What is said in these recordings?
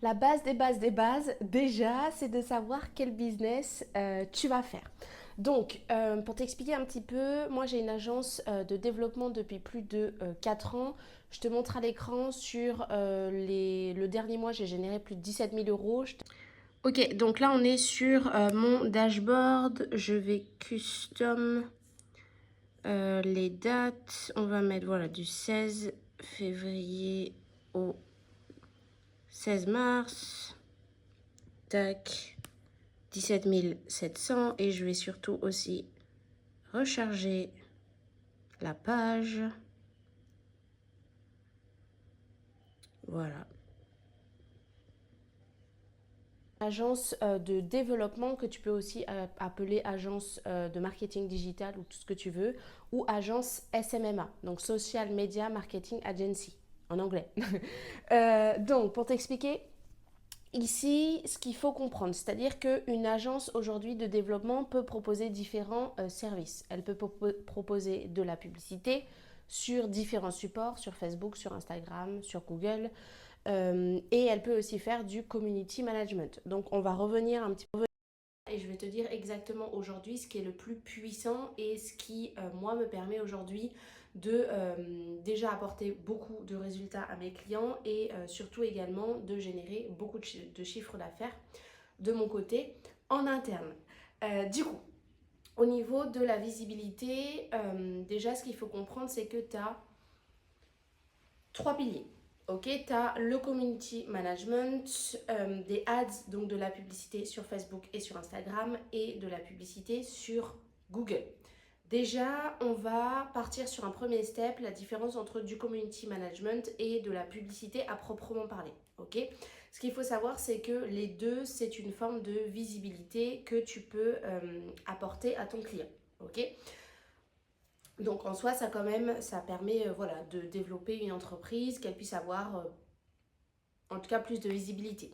La base des bases, déjà, c'est de savoir quel business tu vas faire. Donc, pour t'expliquer un petit peu, moi j'ai une agence de développement depuis plus de 4 ans. Je te montre à l'écran sur le dernier mois, j'ai généré plus de 17 000 euros. Ok, donc là on est sur mon dashboard. Je vais custom les dates. On va mettre voilà, du 16 février au 16 mars. Tac, 17 700. Et je vais surtout aussi recharger la page. Voilà. Agence de développement que tu peux aussi appeler agence de marketing digital ou tout ce que tu veux, ou agence SMMA, donc Social Media Marketing Agency en anglais. Donc pour t'expliquer, ici, ce qu'il faut comprendre, c'est-à-dire qu'une agence aujourd'hui de développement peut proposer différents services. Elle peut proposer de la publicité sur différents supports, sur Facebook, sur Instagram, sur Google, et elle peut aussi faire du community management. Donc on va revenir un petit peu et je vais te dire exactement aujourd'hui ce qui est le plus puissant et ce qui, moi, me permet aujourd'hui de déjà apporter beaucoup de résultats à mes clients et surtout également de générer beaucoup de chiffres d'affaires de mon côté en interne. Du coup, au niveau de la visibilité, déjà ce qu'il faut comprendre, c'est que tu as trois piliers. Ok, tu as le community management, des ads, donc de la publicité sur Facebook et sur Instagram et de la publicité sur Google. Déjà, on va partir sur un premier step, la différence entre du community management et de la publicité à proprement parler. Ok, ce qu'il faut savoir, c'est que les deux, c'est une forme de visibilité que tu peux apporter à ton client. Ok, donc en soi, ça quand même, ça permet voilà, de développer une entreprise, qu'elle puisse avoir en tout cas plus de visibilité.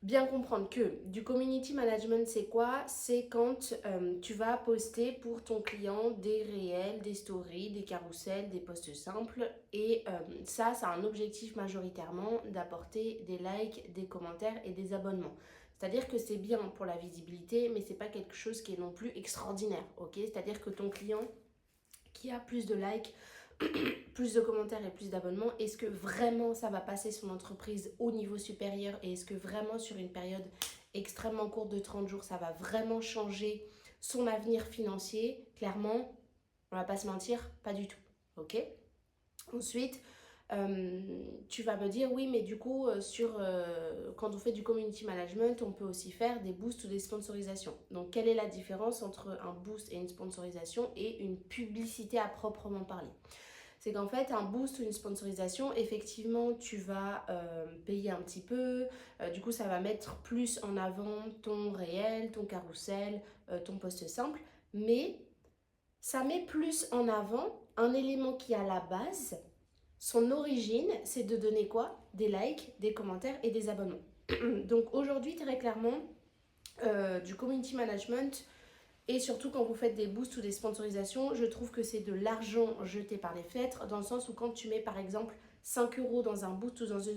Bien comprendre que du community management, c'est quoi? C'est quand tu vas poster pour ton client des réels, des stories, des carousels, des posts simples. Et ça a un objectif majoritairement d'apporter des likes, des commentaires et des abonnements. C'est-à-dire que c'est bien pour la visibilité, mais c'est pas quelque chose qui est non plus extraordinaire. Ok, c'est-à-dire que ton client qui a plus de likes, plus de commentaires et plus d'abonnements, est-ce que vraiment ça va passer son entreprise au niveau supérieur et est-ce que vraiment sur une période extrêmement courte de 30 jours, ça va vraiment changer son avenir financier? Clairement, on va pas se mentir, pas du tout. Ok. Ensuite, tu vas me dire, oui, mais du coup, quand on fait du community management, on peut aussi faire des boosts ou des sponsorisations. Donc, quelle est la différence entre un boost et une sponsorisation et une publicité à proprement parler? C'est qu'en fait, un boost ou une sponsorisation, effectivement, tu vas payer un petit peu. Du coup, ça va mettre plus en avant ton réel, ton carrousel, ton post simple. Mais ça met plus en avant un élément qui, à la base, son origine, c'est de donner quoi? Des likes, des commentaires et des abonnements. Donc aujourd'hui, très clairement, du community management, et surtout quand vous faites des boosts ou des sponsorisations, je trouve que c'est de l'argent jeté par les fenêtres, dans le sens où quand tu mets par exemple 5 euros dans un boost ou dans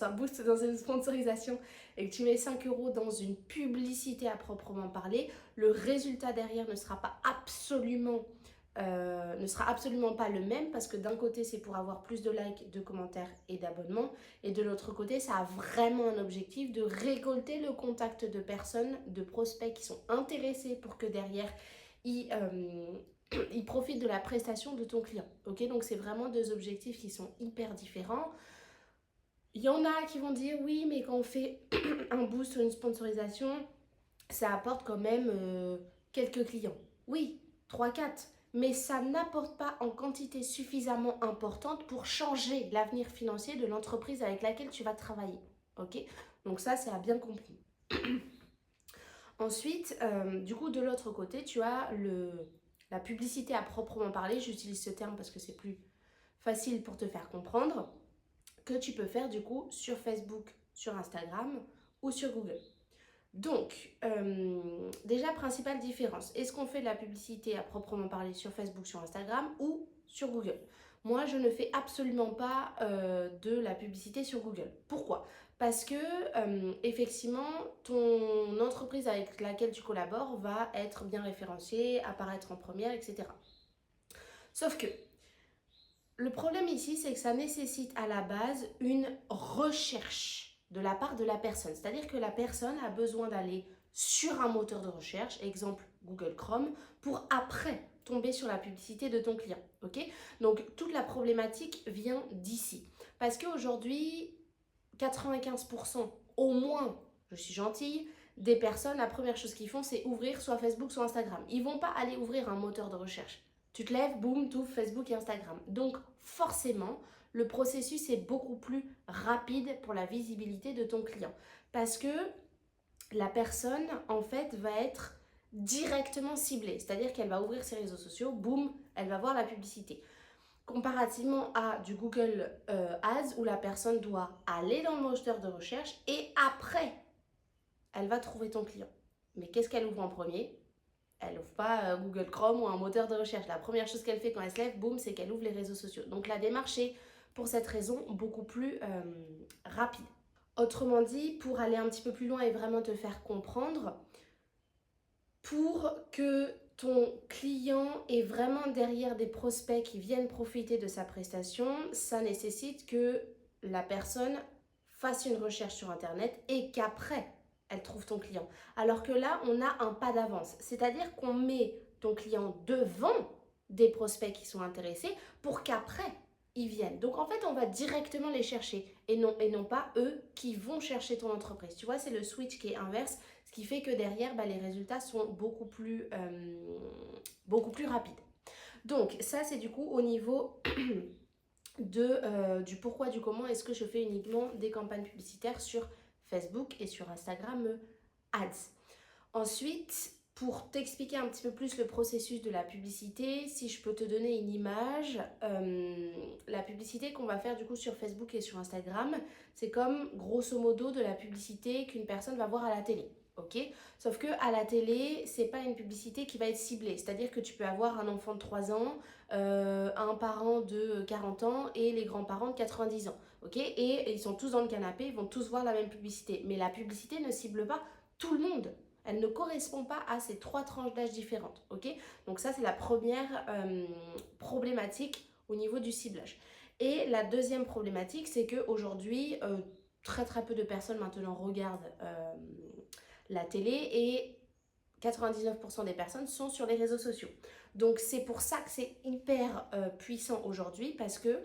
un boost dans une sponsorisation et que tu mets 5 euros dans une publicité à proprement parler, le résultat derrière ne sera absolument pas le même, parce que d'un côté c'est pour avoir plus de likes, de commentaires et d'abonnements, et de l'autre côté ça a vraiment un objectif de récolter le contact de personnes, de prospects qui sont intéressés pour que derrière ils profitent de la prestation de ton client. Ok, donc c'est vraiment deux objectifs qui sont hyper différents. Il y en a qui vont dire oui, mais quand on fait un boost ou une sponsorisation, ça apporte quand même quelques clients. Oui, trois quatre, mais ça n'apporte pas en quantité suffisamment importante pour changer l'avenir financier de l'entreprise avec laquelle tu vas travailler. Ok, donc ça, c'est à bien comprendre. Ensuite, du coup, de l'autre côté, tu as la publicité à proprement parler. J'utilise ce terme parce que c'est plus facile pour te faire comprendre, que tu peux faire du coup sur Facebook, sur Instagram ou sur Google. Donc, déjà, principale différence. Est-ce qu'on fait de la publicité à proprement parler sur Facebook, sur Instagram ou sur Google? Moi, je ne fais absolument pas de la publicité sur Google. Pourquoi? Parce que effectivement, ton entreprise avec laquelle tu collabores va être bien référenciée, apparaître en première, etc. Sauf que le problème ici, c'est que ça nécessite à la base une recherche de la part de la personne. C'est-à-dire que la personne a besoin d'aller sur un moteur de recherche, exemple Google Chrome, pour après tomber sur la publicité de ton client. Ok? Donc toute la problématique vient d'ici. Parce qu'aujourd'hui, 95% au moins, je suis gentille, des personnes, la première chose qu'ils font, c'est ouvrir soit Facebook, soit Instagram. Ils vont pas aller ouvrir un moteur de recherche. Tu te lèves, boum, tu ouvres Facebook et Instagram. Donc forcément, le processus est beaucoup plus rapide pour la visibilité de ton client. Parce que la personne, en fait, va être directement ciblée. C'est-à-dire qu'elle va ouvrir ses réseaux sociaux, boum, elle va voir la publicité. Comparativement à du Google Ads où la personne doit aller dans le moteur de recherche et après, elle va trouver ton client. Mais qu'est-ce qu'elle ouvre en premier? Elle n'ouvre pas Google Chrome ou un moteur de recherche. La première chose qu'elle fait quand elle se lève, boum, c'est qu'elle ouvre les réseaux sociaux. Donc la démarche est, pour cette raison, beaucoup plus rapide. Autrement dit, pour aller un petit peu plus loin et vraiment te faire comprendre, pour que ton client est vraiment derrière des prospects qui viennent profiter de sa prestation, ça nécessite que la personne fasse une recherche sur Internet et qu'après, elle trouve ton client. Alors que là, on a un pas d'avance. C'est-à-dire qu'on met ton client devant des prospects qui sont intéressés pour qu'après, ils viennent. Donc en fait, on va directement les chercher et non pas eux qui vont chercher ton entreprise. Tu vois, c'est le switch qui est inverse, ce qui fait que derrière, les résultats sont beaucoup plus rapides. Donc ça, c'est du coup au niveau du pourquoi, du comment est-ce que je fais uniquement des campagnes publicitaires sur Facebook et sur Instagram Ads. Ensuite, pour t'expliquer un petit peu plus le processus de la publicité, si je peux te donner une image, la publicité qu'on va faire du coup sur Facebook et sur Instagram, c'est comme grosso modo de la publicité qu'une personne va voir à la télé. Ok? Sauf que à la télé, c'est pas une publicité qui va être ciblée. C'est-à-dire que tu peux avoir un enfant de 3 ans, un parent de 40 ans et les grands-parents de 90 ans. Ok? Et ils sont tous dans le canapé, ils vont tous voir la même publicité. Mais la publicité ne cible pas tout le monde. Elle ne correspond pas à ces 3 tranches d'âge différentes. Ok? Donc ça, c'est la première problématique au niveau du ciblage. Et la deuxième problématique, c'est qu'aujourd'hui, très très peu de personnes maintenant regardent la télé et 99% des personnes sont sur les réseaux sociaux. Donc c'est pour ça que c'est hyper puissant aujourd'hui parce que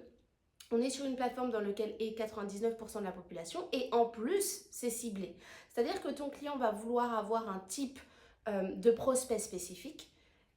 on est sur une plateforme dans laquelle est 99% de la population et en plus c'est ciblé. C'est-à-dire que ton client va vouloir avoir un type de prospect spécifique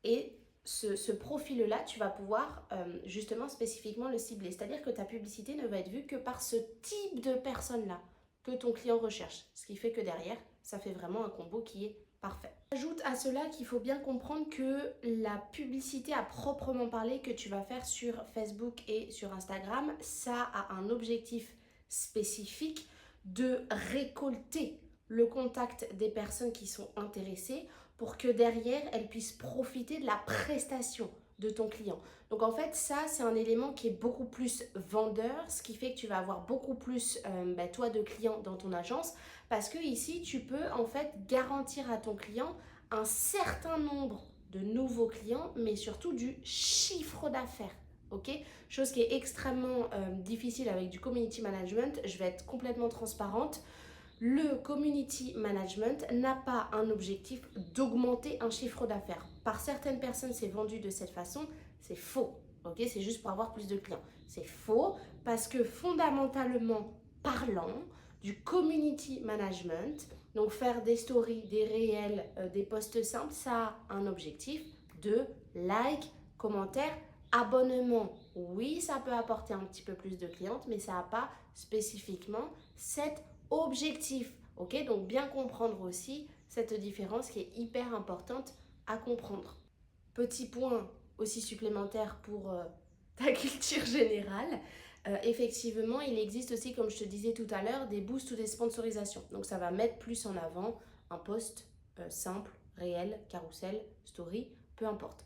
et ce profil-là, tu vas pouvoir justement spécifiquement le cibler. C'est-à-dire que ta publicité ne va être vue que par ce type de personne-là que ton client recherche. Ce qui fait que derrière, ça fait vraiment un combo qui est parfait. J'ajoute à cela qu'il faut bien comprendre que la publicité à proprement parler que tu vas faire sur Facebook et sur Instagram, ça a un objectif spécifique de récolter le contact des personnes qui sont intéressées pour que derrière, elles puissent profiter de la prestation de ton client. Donc en fait, ça, c'est un élément qui est beaucoup plus vendeur, ce qui fait que tu vas avoir beaucoup plus, toi, de clients dans ton agence, parce que ici, tu peux en fait garantir à ton client un certain nombre de nouveaux clients, mais surtout du chiffre d'affaires. Ok? Chose qui est extrêmement difficile avec du community management. Je vais être complètement transparente. Le community management n'a pas un objectif d'augmenter un chiffre d'affaires. Par certaines personnes, c'est vendu de cette façon. C'est faux. Ok? C'est juste pour avoir plus de clients. C'est faux parce que fondamentalement parlant, du community management, donc faire des stories, des réels, des posts simples, ça a un objectif de like, commentaire, abonnement. Oui, ça peut apporter un petit peu plus de clientes, mais ça n'a pas spécifiquement cet objectif. Ok, donc bien comprendre aussi cette différence qui est hyper importante à comprendre. Petit point aussi supplémentaire pour ta culture générale. Effectivement, il existe aussi, comme je te disais tout à l'heure, des boosts ou des sponsorisations. Donc ça va mettre plus en avant un post simple, réel, carrousel, story, peu importe.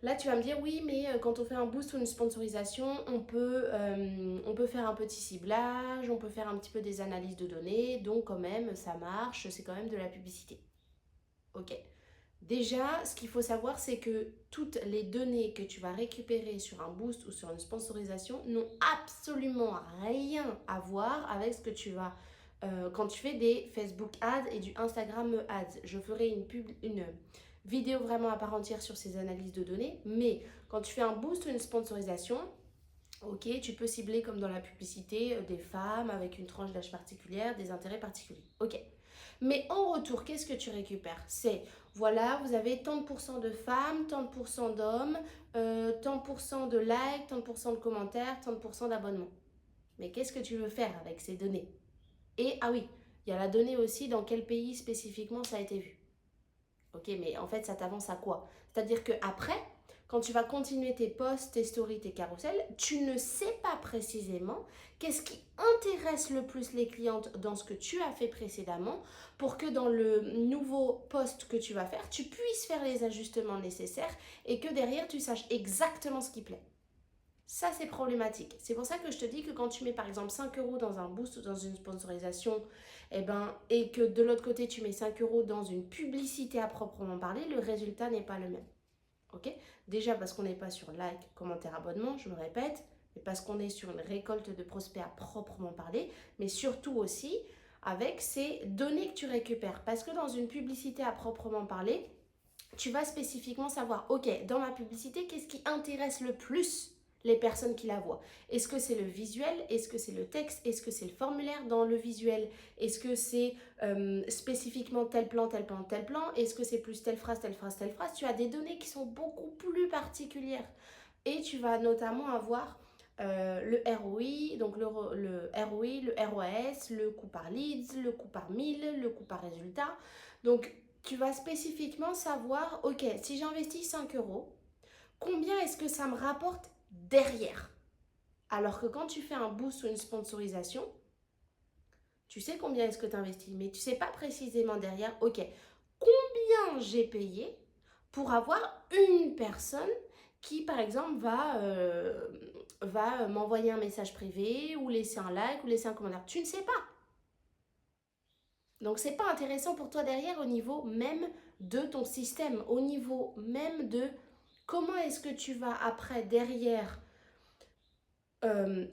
Là, tu vas me dire, oui, mais quand on fait un boost ou une sponsorisation, on peut faire un petit ciblage, on peut faire un petit peu des analyses de données, donc quand même, ça marche, c'est quand même de la publicité. Ok. Déjà, ce qu'il faut savoir, c'est que toutes les données que tu vas récupérer sur un boost ou sur une sponsorisation n'ont absolument rien à voir avec ce que tu vas quand tu fais des Facebook ads et du Instagram ads. Je ferai une vidéo vraiment à part entière sur ces analyses de données, mais quand tu fais un boost ou une sponsorisation, ok, tu peux cibler comme dans la publicité des femmes avec une tranche d'âge particulière, des intérêts particuliers. Ok. Mais en retour, qu'est-ce que tu récupères? C'est, voilà, vous avez tant de pourcents de femmes, tant de pourcents d'hommes, tant de pourcents de likes, tant de pourcents de commentaires, tant de pourcents d'abonnements. Mais qu'est-ce que tu veux faire avec ces données? Et, ah oui, il y a la donnée aussi dans quel pays spécifiquement ça a été vu. Ok, mais en fait, ça t'avance à quoi? C'est-à-dire qu'après, quand tu vas continuer tes posts, tes stories, tes carousels, tu ne sais pas précisément qu'est-ce qui intéresse le plus les clientes dans ce que tu as fait précédemment pour que dans le nouveau post que tu vas faire, tu puisses faire les ajustements nécessaires et que derrière, tu saches exactement ce qui plaît. Ça, c'est problématique. C'est pour ça que je te dis que quand tu mets par exemple 5 euros dans un boost ou dans une sponsorisation, et que de l'autre côté, tu mets 5 euros dans une publicité à proprement parler, le résultat n'est pas le même. Ok? Déjà parce qu'on n'est pas sur like, commentaire, abonnement, je me répète, mais parce qu'on est sur une récolte de prospects à proprement parler, mais surtout aussi avec ces données que tu récupères. Parce que dans une publicité à proprement parler, tu vas spécifiquement savoir, ok, dans ma publicité, qu'est-ce qui intéresse le plus les personnes qui la voient? Est-ce que c'est le visuel? Est-ce que c'est le texte? Est-ce que c'est le formulaire dans le visuel? Est-ce que c'est spécifiquement tel plan, tel plan, tel plan? Est-ce que c'est plus telle phrase, telle phrase, telle phrase? Tu as des données qui sont beaucoup plus particulières. Et tu vas notamment avoir le ROI, donc le ROI, le ROAS, le coût par leads, le coût par 1000, le coût par résultat. Donc, tu vas spécifiquement savoir, ok, si j'investis 5 euros, combien est-ce que ça me rapporte derrière? Alors que quand tu fais un boost ou une sponsorisation, tu sais combien est-ce que tu investis, mais tu sais pas précisément derrière, ok, combien j'ai payé pour avoir une personne qui, par exemple, va m'envoyer un message privé ou laisser un like ou laisser un commentaire. Tu ne sais pas. Donc, c'est pas intéressant pour toi derrière au niveau même de ton système, au niveau même de comment est-ce que tu vas après derrière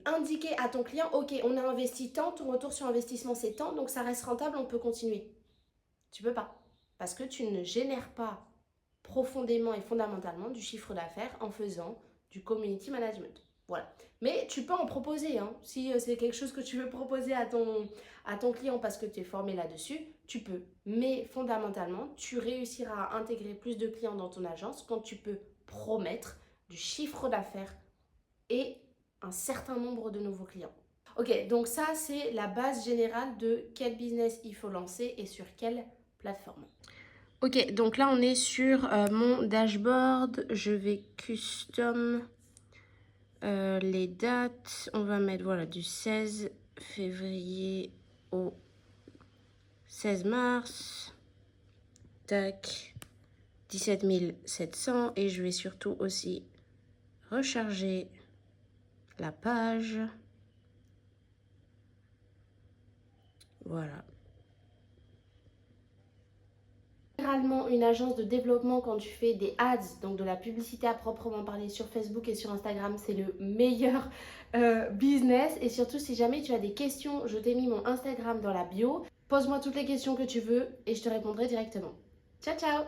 indiquer à ton client, ok, on a investi tant, ton retour sur investissement c'est tant, donc ça reste rentable, on peut continuer. Tu peux pas. Parce que tu ne génères pas profondément et fondamentalement du chiffre d'affaires en faisant du community management. Voilà. Mais tu peux en proposer. Hein. Si c'est quelque chose que tu veux proposer à ton client parce que tu es formé là-dessus, tu peux. Mais fondamentalement, tu réussiras à intégrer plus de clients dans ton agence quand tu peux promettre du chiffre d'affaires et un certain nombre de nouveaux clients. Ok, donc ça c'est la base générale de quel business il faut lancer et sur quelle plateforme. Ok, donc là on est sur mon dashboard. Je vais custom les dates. On va mettre voilà du 16 février au 16 mars. Tac, 17 700. Et je vais surtout aussi recharger la page. Voilà. Généralement, une agence de développement, quand tu fais des ads, donc de la publicité à proprement parler sur Facebook et sur Instagram, c'est le meilleur business. Et surtout, si jamais tu as des questions, je t'ai mis mon Instagram dans la bio. Pose-moi toutes les questions que tu veux et je te répondrai directement. Ciao, ciao!